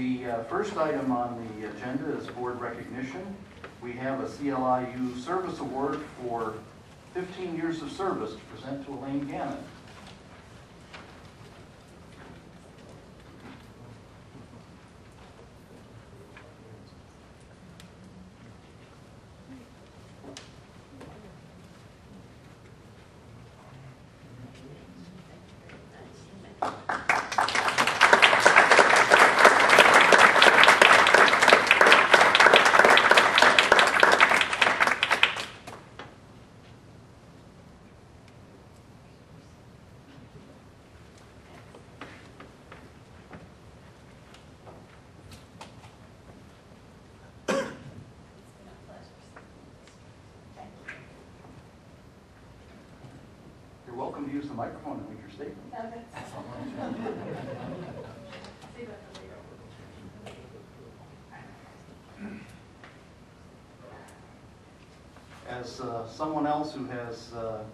The first item on the agenda is board recognition. We have a CLIU Service Award for 15 years of service to present to Elaine Gannon. You're welcome to use the microphone and make your statement. As someone else who has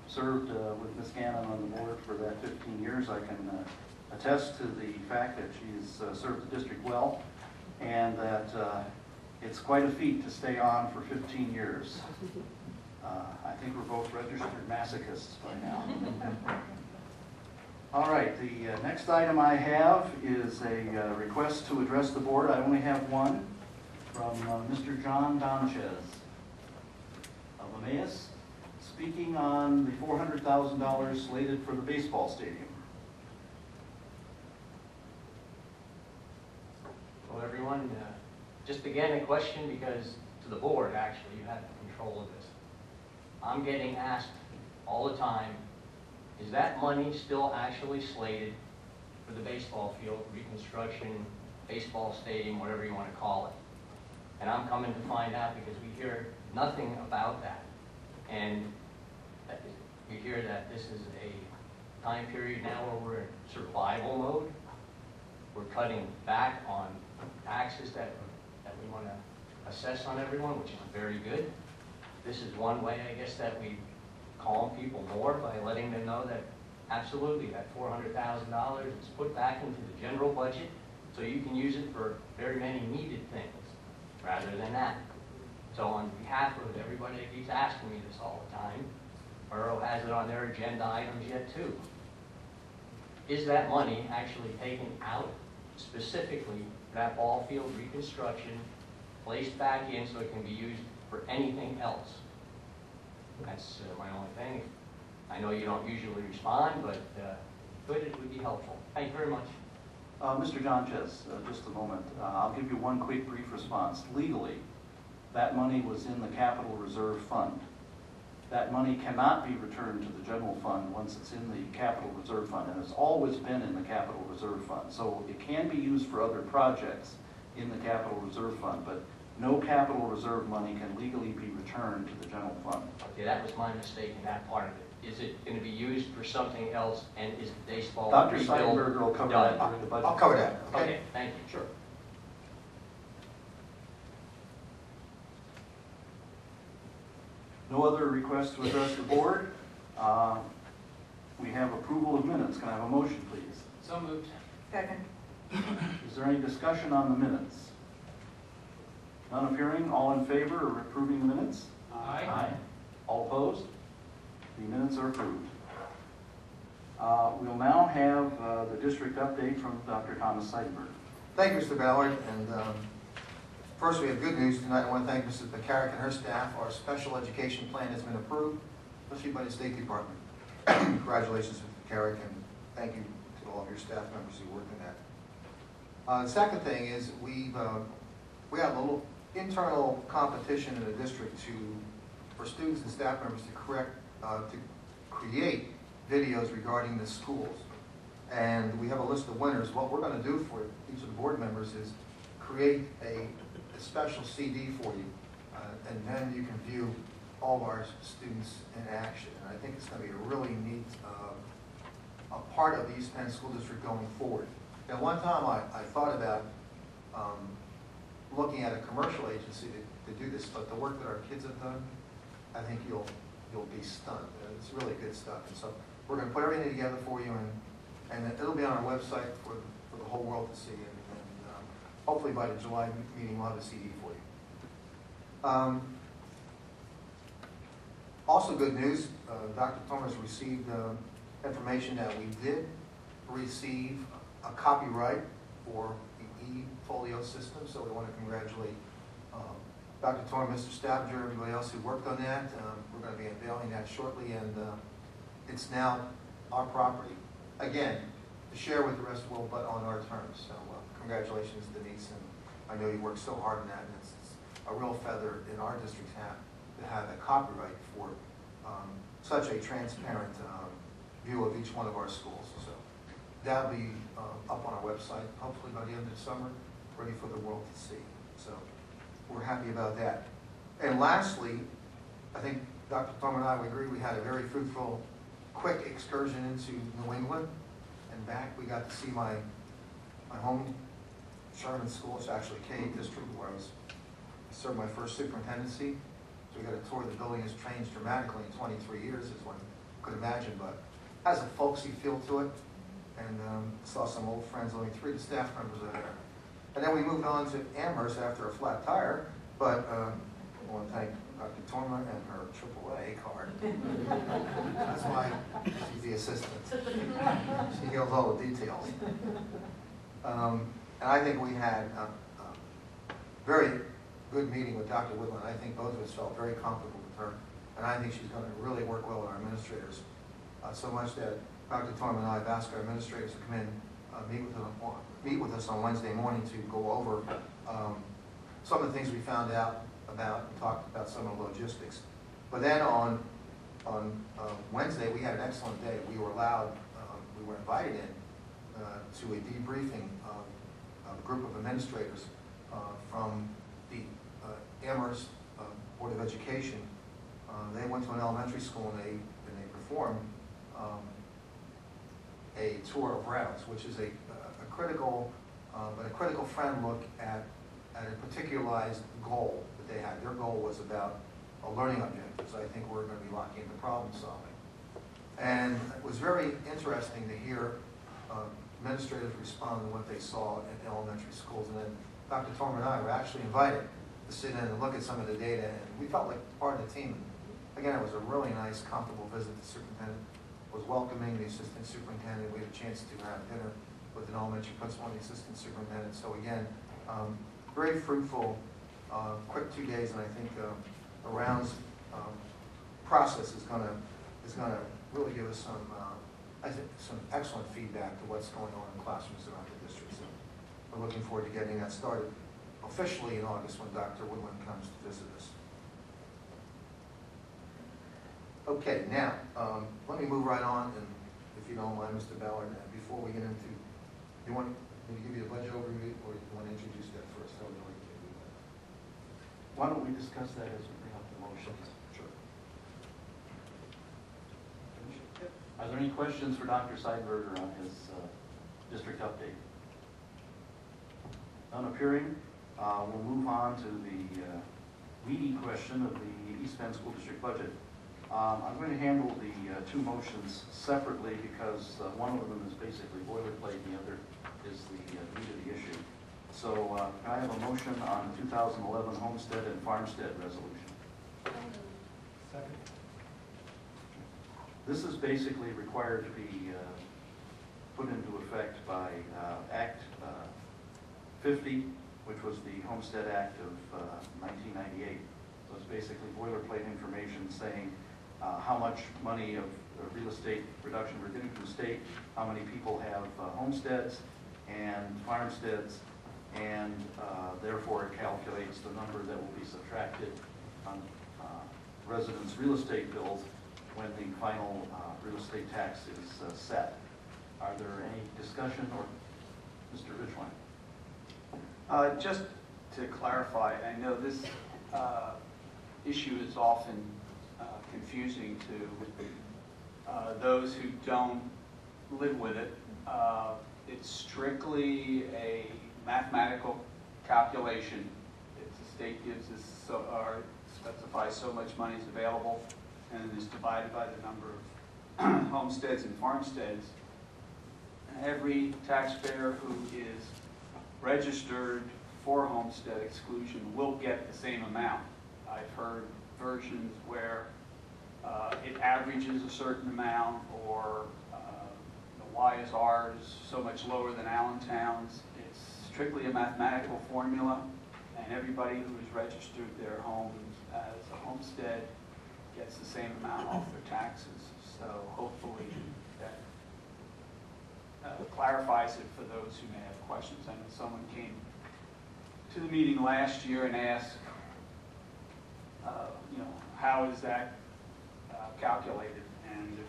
served with Ms. Gannon on the board for that 15 years, I can attest to the fact that she's served the district well, and that it's quite a feat to stay on for 15 years. I think we're both registered masochists by now. All right, the next item I have is a request to address the board. I only have one from Mr. John Donchez of Emmaus, speaking on the $400,000 slated for the baseball stadium. Hello, everyone. Just again a question because to the board, actually, you have control of this. I'm getting asked all the time, is that money still actually slated for the baseball field, reconstruction, baseball stadium, whatever you want to call it? And I'm coming to find out because we hear nothing about that. And we hear that this is a time period now where we're in survival mode. We're cutting back on taxes that we want to assess on everyone, which is very good. This is one way, I guess, that we calm people more by letting them know that absolutely that $400,000 is put back into the general budget so you can use it for very many needed things rather than that. So on behalf of everybody that keeps asking me this all the time, Borough has it on their agenda items yet too. Is that money actually taken out specifically for that ball field reconstruction, placed back in so it can be used for anything else? That's my only thing. I know you don't usually respond, but it would be helpful. Thank you very much. Mr. Donchez, just a moment. I'll give you one quick brief response. Legally, that money was in the Capital Reserve Fund. That money cannot be returned to the general fund once it's in the Capital Reserve Fund, and it's always been in the Capital Reserve Fund. So it can be used for other projects in the Capital Reserve Fund, but no Capital Reserve money can legally be returned to the general fund. Okay, that was my mistake in that part of it. Is it going to be used for something else, and is the baseball Dr. rebuild Seidenberger will cover done? that during the budget. I'll cover that. Okay, thank you. Sure. No other requests to address the board. We have approval of minutes. Can I have a motion, please? So moved. Second. Is there any discussion on the minutes? None appearing. All in favor of approving the minutes? Aye. All opposed? The minutes are approved. We'll now have the district update from Dr. Thomas Seidenberg. Thank you, Mr. Ballard. And first, we have good news tonight. I want to thank Mrs. McCarrick and her staff. Our special education plan has been approved, especially by the State Department. Congratulations, Mrs. McCarrick, and thank you to all of your staff members who worked in that. The second thing is we have a little internal competition in the district for students and staff members to create videos regarding the schools. And we have a list of winners. What we're going to do for each of the board members is create a special CD for you, and then you can view all of our students in action. And I think it's going to be a really neat a part of the East Penn School District going forward. Now, one time I thought about looking at a commercial agency to do this, but the work that our kids have done, I think you'll be stunned. It's really good stuff. And so we're going to put everything together for you, and it'll be on our website for the whole world to see. And hopefully by the July meeting, we'll have a CD for you. Also good news, Dr. Thomas received information that we did receive a copyright for the e-folio system, so we want to congratulate Dr. Torn, Mr. Stavanger, everybody else who worked on that. We're going to be unveiling that shortly, and it's now our property. Again, to share with the rest of the world, but on our terms. So congratulations, Denise, and I know you worked so hard on that, and it's a real feather in our district's hat to have a copyright for such a transparent view of each one of our schools. So that'll be up on our website, hopefully by the end of the summer, ready for the world to see. So we're happy about that. And lastly, I think Dr. Thorman and I would agree we had a very fruitful, quick excursion into New England and back. We got to see my home Sherman School. It's actually K district where I served my first superintendency. So we got a tour of the building. Has changed dramatically in 23 years, as one could imagine, but has a folksy feel to it. And saw some old friends, only 3 of the staff members are there. And then we moved on to Amherst after a flat tire, but I want to thank Dr. Torma and her AAA card. That's why she's the assistant. She knows all the details. And I think we had a very good meeting with Dr. Woodland. I think both of us felt very comfortable with her, and I think she's going to really work well with our administrators. So much that Dr. Torma and I have asked our administrators to come in, meet with us on Wednesday morning to go over some of the things we found out about and talked about some of the logistics. But then on Wednesday, we had an excellent day. We were allowed, we were invited in to a debriefing of a group of administrators from the Amherst Board of Education. They went to an elementary school and they performed a tour of routes, which is a critical, but a critical friend look at a particularized goal that they had. Their goal was about learning objectives. I think we're going to be locking into problem solving. And it was very interesting to hear administrators respond to what they saw in elementary schools. And then Dr. Torma and I were actually invited to sit in and look at some of the data, and we felt like part of the team. Again, it was a really nice, comfortable visit. The superintendent was welcoming, the assistant superintendent. We had a chance to have dinner with an elementary principal and the assistant superintendent. So again, very fruitful, quick 2 days, and I think the rounds process is going to really give us some, I think, some excellent feedback to what's going on in classrooms around the district. So we're looking forward to getting that started officially in August when Dr. Woodland comes to visit us. Okay, now, let me move right on, and if you don't mind, Mr. Ballard, before we get into, you want me to give you a budget overview, or you want to introduce that first? How would you like to do that? Why don't we discuss that as we bring up the motions? Sure. Are there any questions for Dr. Seidberger on his district update? None appearing. We'll move on to the weedy question of the East Bend School District budget. I'm going to handle the 2 motions separately because one of them is basically boilerplate, the other is the meat of the issue. So can I have a motion on the 2011 Homestead and Farmstead resolution? Second. This is basically required to be put into effect by Act 50, which was the Homestead Act of 1998. So it's basically boilerplate information saying how much money of real estate reduction we're getting from the state, how many people have homesteads and farmsteads, and therefore it calculates the number that will be subtracted on residents' real estate bills when the final real estate tax is set. Are there any discussion, or Mr. Ridgeline? Just to clarify, I know this issue is often confusing to those who don't live with it. It's strictly a mathematical calculation. If the state gives us or specifies so much money is available, and it is divided by the number of homesteads and farmsteads, every taxpayer who is registered before homestead exclusion will get the same amount. I've heard versions where it averages a certain amount, or why is ours so much lower than Allentown's? It's strictly a mathematical formula, and everybody who has registered their homes as a homestead gets the same amount off their taxes. So hopefully that clarifies it for those who may have questions. I know someone came to the meeting last year and asked, how is that calculated? And if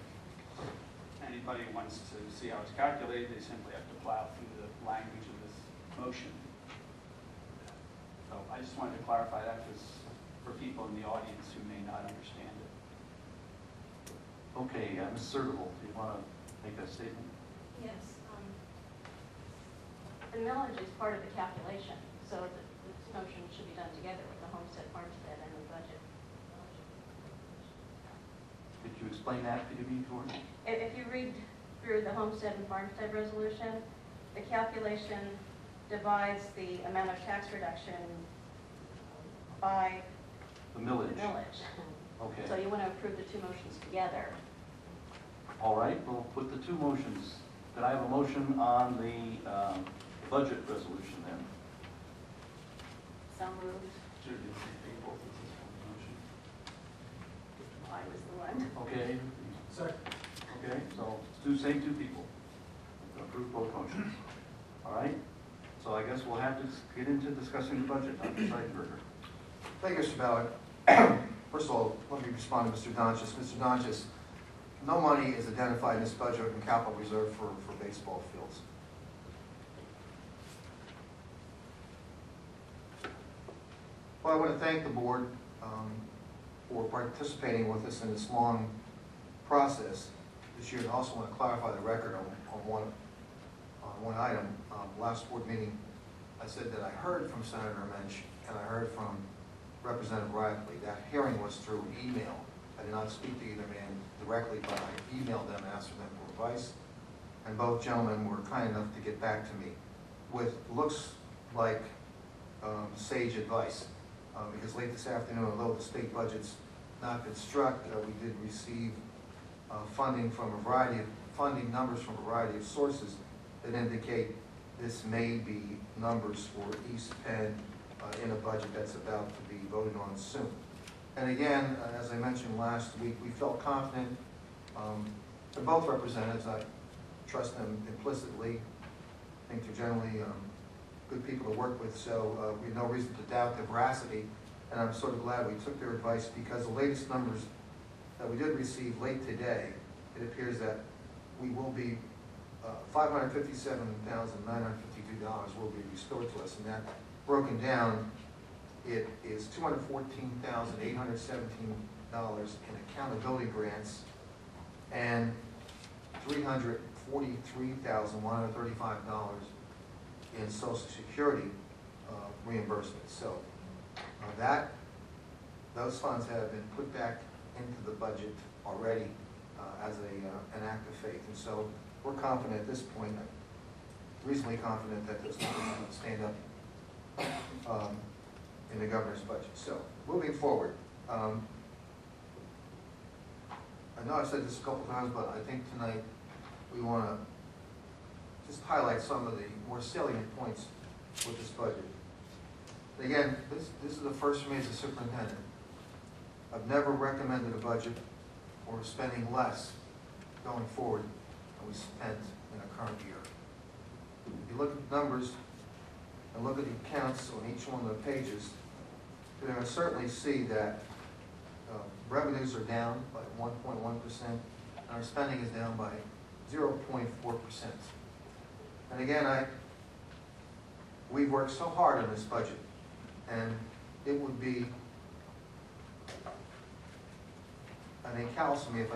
anybody wants to see how it's calculated, they simply have to plow through the language of this motion. So I just wanted to clarify that for people in the audience who may not understand it. Okay, Ms. Serval, do you want to make a statement? Yes. The millage is part of the calculation, so this motion should be done together with the homestead, farmstead, and the budget. Could you explain that to me, George? If you read through the homestead and farmstead resolution, the calculation divides the amount of tax reduction by The millage. the millage. Okay. So you want to approve the two motions together. All right, we'll put the two motions. Could I have a motion on the budget resolution then? So moved. Sure, did you take both of these on the motion? I was the one. Okay. Second. Okay, so same two people. Approve both motions. All right, so I guess we'll have to get into discussing the budget, Dr. Seidenberger. Thank you, Mr. Ballard. First of all, let me respond to Mr. Donchis. Mr. Donchis, no money is identified in this budget in capital reserve for baseball fields. Well, I want to thank the board for participating with us in this long process this year. And I also want to clarify the record on one item. Last board meeting, I said that I heard from Senator Mensch and I heard from Representative Rackley. That hearing was through email. I did not speak to either man directly, but I emailed them and asked for them for advice. And both gentlemen were kind enough to get back to me with looks like sage advice. Because late this afternoon, although the state budget's not been struck, we did receive funding from a variety of numbers from a variety of sources that indicate this may be numbers for East Penn in a budget that's about to be voted on soon. And again, as I mentioned last week, we felt confident. They're both representatives. I trust them implicitly. I think they're generally good people to work with, so we have no reason to doubt their veracity. And I'm sort of glad we took their advice, because the latest numbers that we did receive late today, it appears that we will be $557,952 will be restored to us, and that broken down, it is $214,817 in accountability grants and $343,135 in Social Security reimbursement. So those funds have been put back into the budget already as an act of faith. And so we're confident at this point, reasonably confident, that those numbers will stand up in the governor's budget. So moving forward, I know I've said this a couple times, but I think tonight we want to just highlight some of the more salient points with this budget. Again, this is the first for me as a superintendent. I've never recommended a budget or spending less going forward than we spent in the current year. If you look at the numbers and look at the accounts on each one of the pages, you're going to certainly see that revenues are down by 1.1%, and our spending is down by 0.4%. And again, we've worked so hard on this budget, and it would be, I think, callous of me if I didn't